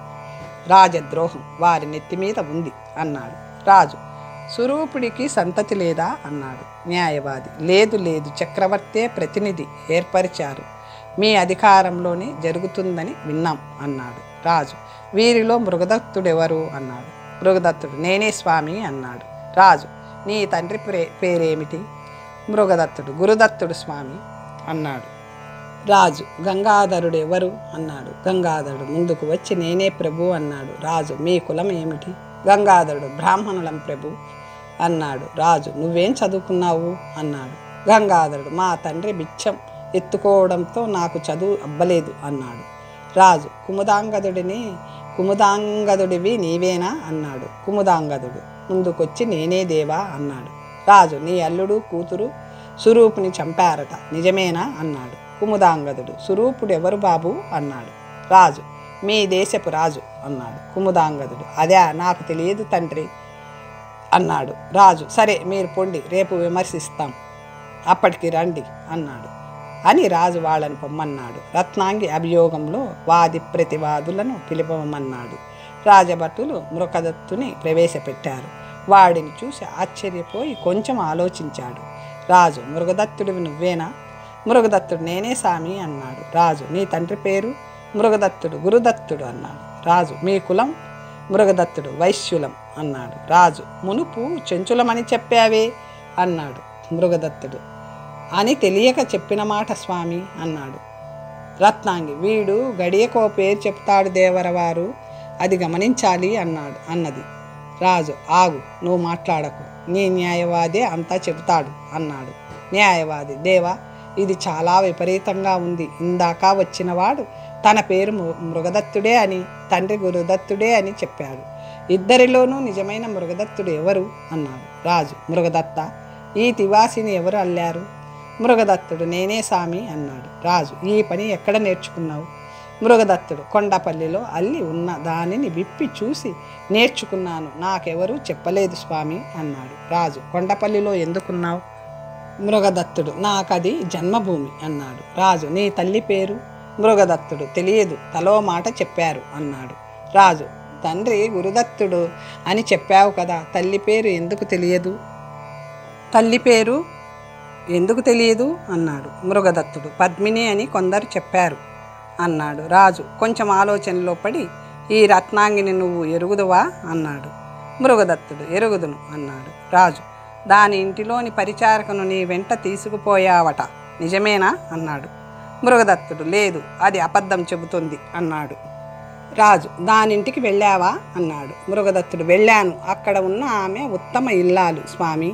రాజద్రోహం వారి నెత్తి మీద ఉంది అన్నాడు. రాజు స్వరూపుడికి సంతతి లేదా అన్నాడు. న్యాయవాది లేదు లేదు, చక్రవర్తే ప్రతినిధి ఏర్పరిచారు, మీ అధికారంలోనే జరుగుతుందని విన్నాం అన్నాడు. రాజు వీరిలో మృగదత్తుడెవరు అన్నాడు. మృగదత్తుడు నేనే స్వామి అన్నాడు. రాజు నీ తండ్రి పేరేమిటి? మృగదత్తుడు గురుదత్తుడు స్వామి అన్నాడు. రాజు గంగాధరుడు ఎవరు అన్నాడు. గంగాధరుడు ముందుకు వచ్చి నేనే ప్రభు అన్నాడు. రాజు మీ కులం ఏమిటి? గంగాధరుడు బ్రాహ్మణులం ప్రభు అన్నాడు. రాజు నువ్వేం చదువుకున్నావు అన్నాడు. గంగాధరుడు మా తండ్రి బిచ్చం ఎత్తుకోవడంతో నాకు చదువు అబ్బలేదు అన్నాడు. రాజు కుముదాంగదుడివి నీవేనా అన్నాడు. కుముదాంగదుడు ముందుకొచ్చి నేనే దేవా అన్నాడు. రాజు నీ అల్లుడు కూతురు సురూపుని చంపారట, నిజమేనా అన్నాడు. కుముదాంగదుడు సురూపుడు ఎవరు బాబు అన్నాడు. రాజు మీ దేశపు రాజు అన్నాడు. కుముదాంగదుడు అదే నాకు తెలియదు తండ్రి అన్నాడు. రాజు సరే మీరు పొండి, రేపు విమర్శిస్తాం, అప్పటికి రండి అన్నాడు. అని రాజు వాళ్ళని పొమ్మన్నాడు. రత్నాంగి అభియోగంలో వాది ప్రతివాదులను పిలుపమన్నాడు. రాజభటులు మృగదత్తుని ప్రవేశపెట్టారు. వాడిని చూసి ఆశ్చర్యపోయి కొంచెం ఆలోచించాడు. రాజు మృగదత్తుడివి నువ్వేనా? మృగదత్తుడు నేనే స్వామి అన్నాడు. రాజు నీ తండ్రి పేరు? మృగదత్తుడు గురుదత్తుడు అన్నాడు. రాజు మీ కులం? మృగదత్తుడు వైశ్యులం అన్నాడు. రాజు మునుపు చెంచులమని చెప్పావే అన్నాడు. మృగదత్తుడు అని తెలియక చెప్పిన మాట స్వామి అన్నాడు. రత్నాంగి వీడు గడియకో పేరు చెప్తాడు దేవరవారు, అది గమనించాలి అన్నది. రాజు ఆగు, నువ్వు మాట్లాడకు, నీ న్యాయవాదే అంతా చెబుతాడు అన్నాడు. న్యాయవాది దేవా ఇది చాలా విపరీతంగా ఉంది. ఇందాక వచ్చినవాడు తన పేరు మృగదత్తుడే అని, తండ్రి గురుదత్తుడే అని చెప్పాడు. ఇద్దరిలోనూ నిజమైన మృగదత్తుడు ఎవరు అన్నాడు. రాజు మృగదత్త. ఈ తివాసిని ఎవరు అల్లారు? మృగదత్తుడు నేనే స్వామి అన్నాడు. రాజు ఈ పని ఎక్కడ నేర్చుకున్నావు? మృగదత్తుడు కొండపల్లిలో అల్లి ఉన్న దానిని విప్పి చూసి నేర్చుకున్నాను, నాకెవరూ చెప్పలేదు స్వామి అన్నాడు. రాజు కొండపల్లిలో ఎందుకున్నావు? మృగదత్తుడు నాకది జన్మభూమి అన్నాడు. రాజు నీ తల్లి పేరు? మృగదత్తుడు తెలియదు, తలో మాట చెప్పారు అన్నాడు. రాజు తండ్రి గురుదత్తుడు అని చెప్పావు కదా, తల్లి పేరు ఎందుకు తెలియదు? తల్లి పేరు ఎందుకు తెలియదు అన్నాడు. మృగదత్తుడు పద్మిని అని కొందరు చెప్పారు అన్నాడు. రాజు కొంచెం ఆలోచనలో పడి ఈ రత్నాంగిని నువ్వు ఎరుగుదువా అన్నాడు. మృగదత్తుడు ఎరుగుదును అన్నాడు. రాజు దాని ఇంటిలోని పరిచారకును నీ వెంట తీసుకుపోయావట, నిజమేనా అన్నాడు. మృగదత్తుడు లేదు, అది అబద్ధం చెబుతుంది అన్నాడు. రాజు దానింటికి వెళ్ళావా అన్నాడు. మృగదత్తుడు వెళ్ళాను, అక్కడ ఉన్న ఆమె ఉత్తమ ఇల్లాలు స్వామి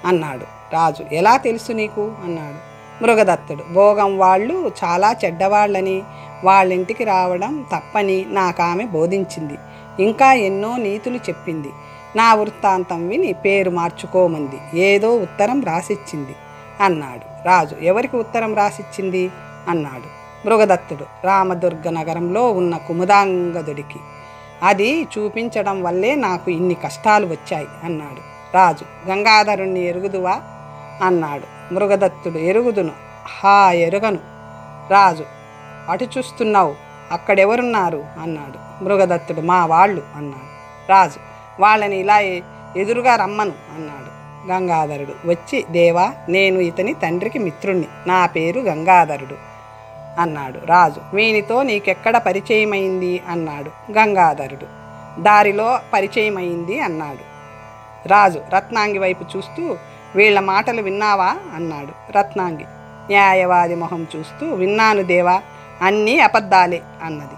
అన్నాడు. రాజు ఎలా తెలుసు నీకు అన్నాడు. మృగదత్తుడు భోగం వాళ్ళు చాలా చెడ్డవాళ్ళని, వాళ్ళింటికి రావడం తప్పని నాకామె బోధించింది, ఇంకా ఎన్నో నీతులు చెప్పింది. నా వృత్తాంతం విని పేరు మార్చుకోమంది, ఏదో ఉత్తరం రాసిచ్చింది అన్నాడు. రాజు ఎవరికి ఉత్తరం రాసిచ్చింది అన్నాడు. మృగదత్తుడు రామదుర్గ నగరంలో ఉన్న కుముదాంగదుడికి, అది చూపించడం వల్లే నాకు ఇన్ని కష్టాలు వచ్చాయి అన్నాడు. రాజు గంగాధరుణ్ణి ఎరుగుదువా అన్నాడు. మృగదత్తుడు ఎరుగుదును, హా ఎరుగను. రాజు అటు చూస్తున్నావు, అక్కడెవరున్నారు అన్నాడు. మృగదత్తుడు మా వాళ్ళు అన్నాడు. రాజు వాళ్ళని ఇలా ఎదురుగా రమ్మను అన్నాడు. గంగాధరుడు వచ్చి దేవా నేను ఇతని తండ్రికి మిత్రుణ్ణి, నా పేరు గంగాధరుడు అన్నాడు. రాజు వీనితో నీకెక్కడ పరిచయమైంది అన్నాడు. గంగాధరుడు దారిలో పరిచయమైంది అన్నాడు. రాజు రత్నాంగి వైపు చూస్తూ వీళ్ళ మాటలు విన్నావా అన్నాడు. రత్నాంగి న్యాయవాది మొహం చూస్తూ విన్నాను దేవా, అన్నీ అబద్ధాలే అన్నది.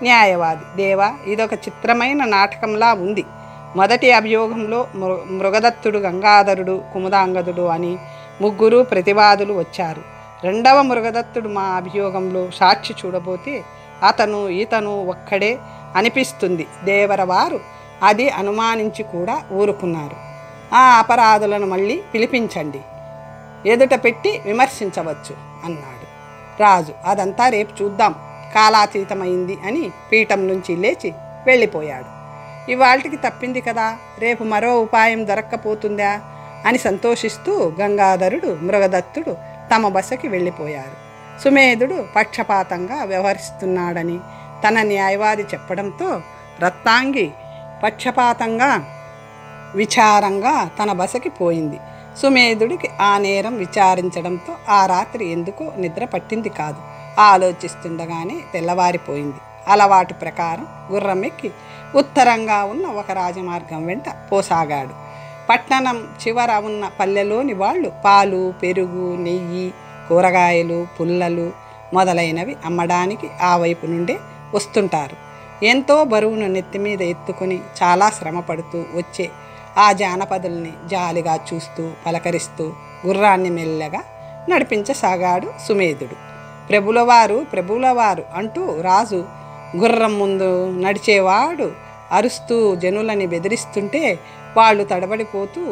న్యాయవాది దేవా ఇదొక చిత్రమైన నాటకంలా ఉంది. మొదటి అభియోగంలో మృగదత్తుడు గంగాధరుడు కుముదాంగదుడు అని ముగ్గురు ప్రతివాదులు వచ్చారు. రెండవ మృగదత్తుడు మా అభియోగంలో సాక్షి చూడబోతే అతను ఇతను ఒక్కడే అనిపిస్తుంది. దేవరవారు అది అనుమానించి కూడా ఊరుకున్నారు. ఆ అపరాధులను మళ్ళీ పిలిపించండి, ఎదుట పెట్టి విమర్శించవచ్చు అన్నాడు. రాజు అదంతా రేపు చూద్దాం, కాలాతీతమైంది అని పీఠం నుంచి లేచి వెళ్ళిపోయాడు. ఇవాళకి తప్పింది కదా, రేపు మరో ఉపాయం దొరక్కపోతుందా అని సంతోషిస్తూ గంగాధరుడు మృగదత్తుడు తమ బసకి వెళ్ళిపోయారు. సుమేధుడు పక్షపాతంగా వ్యవహరిస్తున్నాడని తన న్యాయవాది చెప్పడంతో రత్నాంగి పక్షపాతంగా విచారంగా తన బసకి పోయింది. సుమేధుడికి ఆ నేరం విచారించడంతో ఆ రాత్రి ఎందుకో నిద్ర పట్టింది కాదు. ఆలోచిస్తుండగానే తెల్లవారిపోయింది. అలవాటు ప్రకారం గుర్రమెక్కి ఉత్తరంగా ఉన్న ఒక రాజమార్గం వెంట పోసాగాడు. పట్టణం చివర ఉన్న పల్లెలోని వాళ్ళు పాలు, పెరుగు, నెయ్యి, కూరగాయలు, పుల్లలు మొదలైనవి అమ్మడానికి ఆ వైపు నుండే వస్తుంటారు. ఎంతో బరువును నెత్తిమీద ఎత్తుకుని చాలా శ్రమ పడుతూ వచ్చే ఆ జానపదుల్ని జాలిగా చూస్తూ పలకరిస్తూ గుర్రాన్ని మెల్లగా నడిపించసాగాడు సుమేధుడు. ప్రభులవారు, ప్రభులవారు అంటూ రాజు గుర్రం ముందు నడిచేవాడు అరుస్తూ జనులని బెదిరిస్తుంటే వాళ్ళు తడబడిపోతూ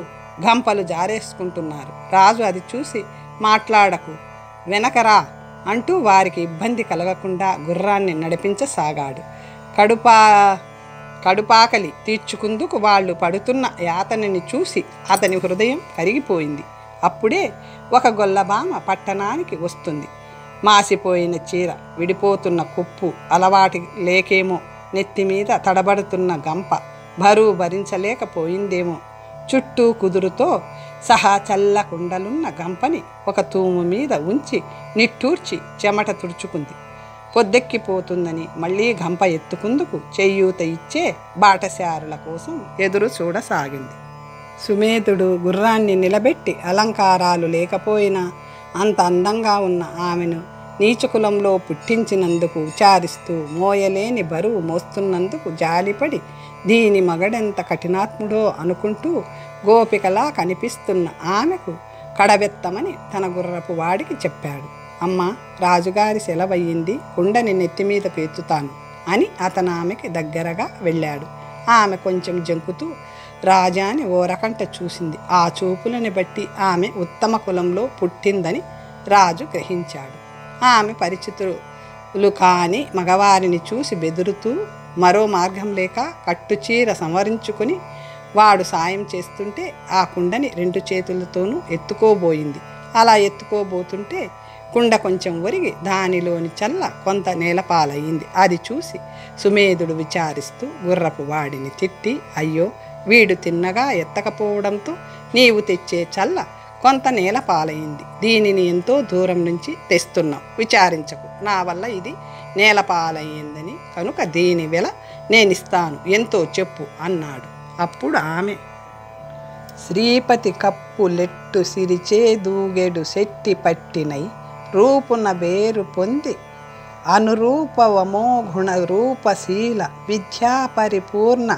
గంపలు జారేసుకుంటున్నారు. రాజు అది చూసి మాట్లాడకు, వెనకరా అంటూ వారికి ఇబ్బంది కలగకుండా గుర్రాన్ని నడిపించసాగాడు. కడుపాకలి తీర్చుకుందుకు వాళ్ళు పడుతున్న యాతనని చూసి అతని హృదయం కరిగిపోయింది. అప్పుడే ఒక గొల్లబామ పట్టణానికి వస్తుంది. మాసిపోయిన చీర, విడిపోతున్న కొప్పు, అలవాటి లేకేమో నెత్తిమీద తడబడుతున్న గంప బరువు భరించలేకపోయిందేమో చుట్టూ కుదురుతో సహా చల్లకుండలున్న గంపని ఒక తూము మీద ఉంచి నిట్టూర్చి చెమట తుడుచుకుంది. పొద్దెక్కిపోతుందని మళ్ళీ గంప ఎత్తుకుందుకు చెయ్యూత ఇచ్చే బాటసారుల కోసం ఎదురు చూడసాగింది. సుమేధుడు గుర్రాన్ని నిలబెట్టి అలంకారాలు లేకపోయినా అంత అందంగా ఉన్న ఆమెను నీచకులంలో పుట్టించినందుకు విచారిస్తూ మోయలేని బరువు మోస్తున్నందుకు జాలిపడి దీని మగడెంత కఠినాత్ముడో అనుకుంటూ గోపికలా కనిపిస్తున్న ఆమెకు కడబెత్తమని తన గుర్రపు వాడికి చెప్పాడు. అమ్మ, రాజుగారి సెలవయ్యింది, కుండని నెత్తిమీదకు ఎత్తుతాను అని అతను ఆమెకి దగ్గరగా వెళ్ళాడు. ఆమె కొంచెం జంకుతూ రాజాని ఓ రకంట చూసింది. ఆ చూపులని బట్టి ఆమె ఉత్తమ కులంలో పుట్టిందని రాజు గ్రహించాడు. ఆమె పరిచితులు కాని మగవారిని చూసి బెదురుతూ మరో మార్గం లేక కట్టుచీర సంవరించుకుని వాడు సాయం చేస్తుంటే ఆ కుండని 2 చేతులతోనూ ఎత్తుకోబోయింది. అలా ఎత్తుకోబోతుంటే కుండ కొంచెం ఒరిగి దానిలోని చల్ల కొంత నేలపాలయ్యింది. అది చూసి సుమేధుడు విచారిస్తూ గుర్రపు వాడిని తిట్టి, అయ్యో, వీడు తిన్నగా ఎత్తకపోవడంతో నీవు తెచ్చే చల్ల కొంత నేల పాలైంది. దీనిని ఎంతో దూరం నుంచి తెస్తున్నావు, విచారించకు. నా వల్ల ఇది నేల పాలయ్యిందని కనుక దీని వెల నేనిస్తాను, ఎంతో చెప్పు అన్నాడు. అప్పుడు ఆమె, శ్రీపతి కప్పులెట్టు సిరిచే దూగెడు శెట్టి పట్టినై రూపున బేరు పొంది అనురూపవమో గుణ రూపశీల విద్యా పరిపూర్ణ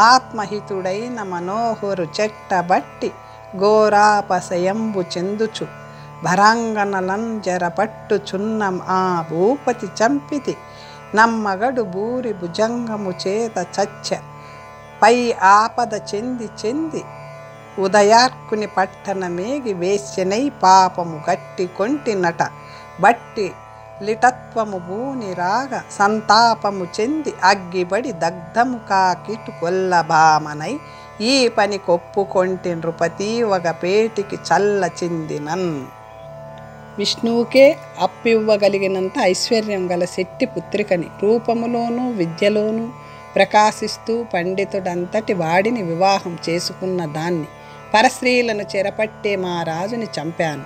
ఆత్మహితుడైన మనోహరు చెట్టబట్టి ఘోరాపశయంబు చెందుచు భరాంగనలంజర పట్టుచున్న ఆ భూపతి చంపితి నమ్మగడు బూరి భుజంగము చేత చచ్చ పై ఆపద చెంది ఉదయార్కుని పట్టణ మేగి వేశ్యనై పాపము గట్టి కొంటినట బట్టి లిటత్వము భూని రాగ సంతాపము చెంది అగ్గిబడి దగ్ధము కాకిటు కొల్లభామనై ఈ పని కొప్పుకొంటి నృపతి ఒక పేటికి చల్ల చెందినన్. విష్ణువుకే అప్పివ్వగలిగినంత ఐశ్వర్యం గల శెట్టి పుత్రికని, రూపములోనూ విద్యలోనూ ప్రకాశిస్తూ పండితుడంతటి వాడిని వివాహం చేసుకున్న దాన్ని, పరస్త్రీలను చెరపట్టే మా రాజుని చంపాను.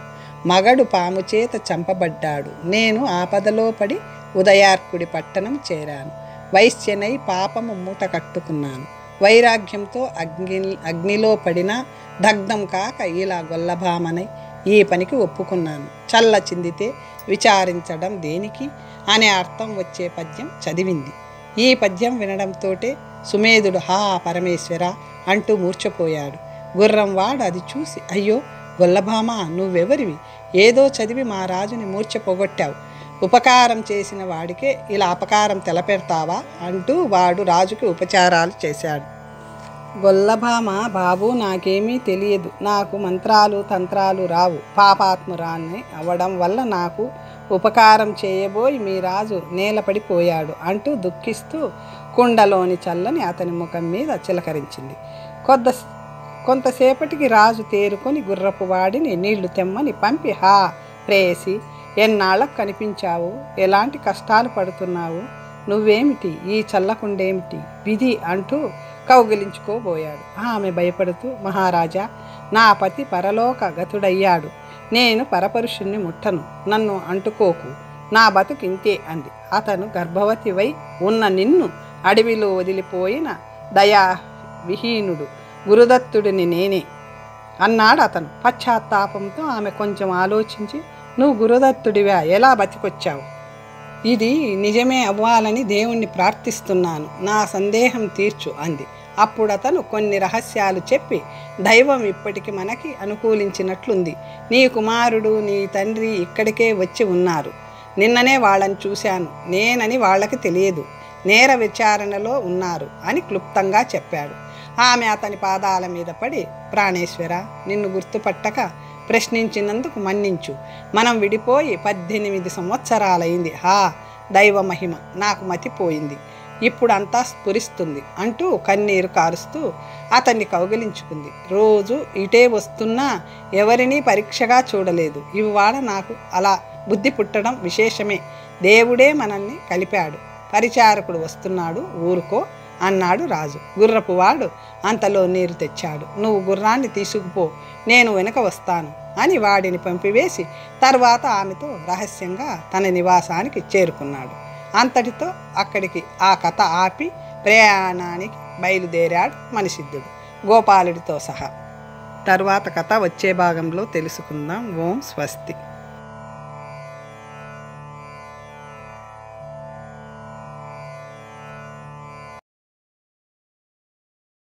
మగడు పాము చేత చంపబడ్డాడు. నేను ఆపదలో పడి ఉదయార్కుడి పట్టణం చేరాను. వైశ్యనై పాపము మూట కట్టుకున్నాను. వైరాగ్యంతో అగ్నిలో పడినా దగ్ధం కాక ఇలా గొల్లభామనై ఈ పనికి ఒప్పుకున్నాను. చల్ల చిందితే విచారించడం దేనికి అనే అర్థం వచ్చే పద్యం చదివింది. ఈ పద్యం వినడంతోటే సుమేధుడు హా పరమేశ్వర అంటూ మూర్ఛపోయాడు. గుర్రం వాడు అది చూసి, అయ్యో గొల్లభామ, నువ్వెవరివి? ఏదో చదివి మా రాజుని మూర్ఛ పోగొట్టావు. ఉపకారం చేసిన వాడికే ఇలా అపకారం తెలపెడతావా అంటూ వాడు రాజుకి ఉపచారాలు చేశాడు. గొల్లభామ, బాబు, నాకేమీ తెలియదు. నాకు మంత్రాలు తంత్రాలు రావు. పాపాత్మురాన్ని అవ్వడం వల్ల నాకు ఉపకారం చేయబోయి మీ రాజు నేలపడిపోయాడు అంటూ దుఃఖిస్తూ కుండలోని చల్లని అతని ముఖం మీద చిలకరించింది. కొంతసేపటికి రాజు తేరుకొని గుర్రపు వాడిని నీళ్లు తెమ్మని పంపి, హా ప్రేయసి, ఎన్నాళ్ళకు కనిపించావు? ఎలాంటి కష్టాలు పడుతున్నావు? నువ్వేమిటి? ఈ చల్లకుండేమిటి? విధి అంటూ కౌగిలించుకోబోయాడు. ఆమె భయపడుతూ, మహారాజా, నా పతి పరలోక గతుడయ్యాడు, నేను పరపురుషుణ్ణి ముట్టను, నన్ను అంటుకోకు, నా బతుకింతే అంది. అతను, గర్భవతివై ఉన్న నిన్ను అడవిలో వదిలిపోయిన దయా విహీనుడు గురుదత్తుడిని నేనే అన్నాడు అతను. పశ్చాత్తాపంతో ఆమె కొంచెం ఆలోచించి, నువ్వు గురుదత్తుడివా, ఎలా బతికొచ్చావు? ఇది నిజమే అవ్వాలని దేవుణ్ణి ప్రార్థిస్తున్నాను, నా సందేహం తీర్చు అంది. అప్పుడు అతను కొన్ని రహస్యాలు చెప్పి, దైవం ఇప్పటికి మనకి అనుకూలించినట్లుంది. నీ కుమారుడు, నీ తండ్రి ఇక్కడికే వచ్చి ఉన్నారు. నిన్ననే వాళ్ళని చూశాను, నేనని వాళ్ళకి తెలియదు, నేర విచారణలో ఉన్నారు అని క్లుప్తంగా చెప్పాడు. ఆమె అతని పాదాల మీద పడి, ప్రాణేశ్వర, నిన్ను గుర్తుపట్టక ప్రశ్నించినందుకు మన్నించు. మనం విడిపోయి 18 సంవత్సరాలైంది. హా దైవ మహిమ, నాకు మతిపోయింది, ఇప్పుడు అంతా స్ఫురిస్తుంది అంటూ కన్నీరు కారుస్తూ అతన్ని కౌగిలించుకుంది. రోజు ఇటే వస్తున్నా ఎవరినీ పరీక్షగా చూడలేదు. ఇవాళ నాకు అలా బుద్ధి పుట్టడం విశేషమే. దేవుడే మనల్ని కలిపాడు. పరిచారకుడు వస్తున్నాడు, ఊరుకో అన్నాడు రాజు. గుర్రపువాడు అంతలో నీరు తెచ్చాడు. నువ్వు గుర్రాన్ని తీసుకుపో, నేను వెనుక వస్తాను అని వాడిని పంపివేసి తర్వాత ఆమెతో రహస్యంగా తన నివాసానికి చేరుకున్నాడు. అంతటితో అక్కడికి ఆ కథ ఆపి ప్రయాణానికి బయలుదేరాడు మణిసిద్ధుడు, గోపాలుడితో సహా. తరువాత కథ వచ్చే భాగంలో తెలుసుకుందాం. ఓం స్వస్తి.